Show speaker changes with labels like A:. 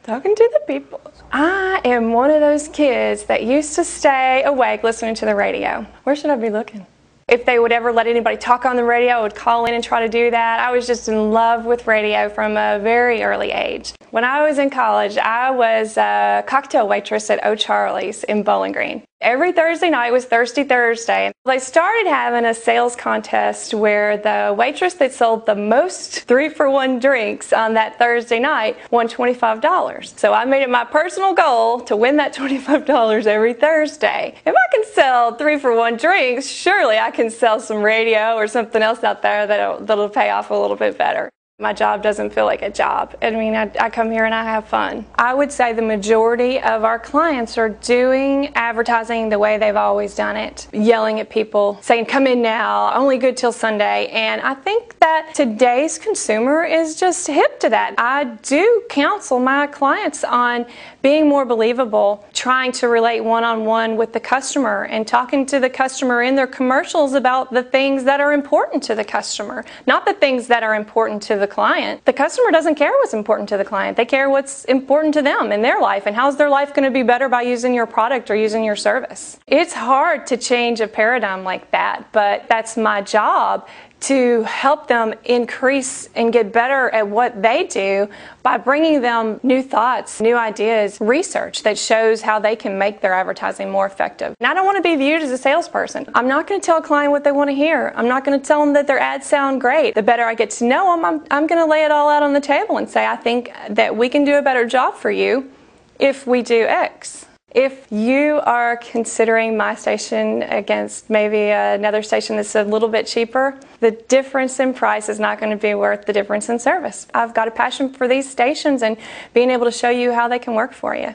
A: Talking to the people. I am one of those kids that used to stay awake listening to the radio. Where should I be looking? If they would ever let anybody talk on the radio, I would call in and try to do that. I was just in love with radio from a very early age. When I was in college, I was a cocktail waitress at O'Charlie's in Bowling Green. Every Thursday night was Thirsty Thursday. They started having a sales contest where the waitress that sold the most 3-for-1 drinks on that Thursday night won $25. So I made it my personal goal to win that $25 every Thursday. If I can sell 3-for-1 drinks, surely I can sell some radio or something else out there that'll pay off a little bit better. My job doesn't feel like a job. I mean, I come here and I have fun. I would say the majority of our clients are doing advertising the way they've always done it. Yelling at people, saying, come in now, only good till Sunday. And I think that today's consumer is just hip to that. I do counsel my clients on being more believable, trying to relate one-on-one with the customer and talking to the customer in their commercials about the things that are important to the customer, not the things that are important to the client. The customer doesn't care what's important to the client. They care what's important to them in their life and how's their life going to be better by using your product or using your service. It's hard to change a paradigm like that, but that's my job to help them increase and get better at what they do by bringing them new thoughts, new ideas, research that shows how they can make their advertising more effective. And I don't want to be viewed as a salesperson. I'm not going to tell a client what they want to hear. I'm not going to tell them that their ads sound great. The better I get to know them, I'm going to lay it all out on the table and say, I think that we can do a better job for you if we do X. If you are considering my station against maybe another station that's a little bit cheaper, the difference in price is not going to be worth the difference in service. I've got a passion for these stations and being able to show you how they can work for you.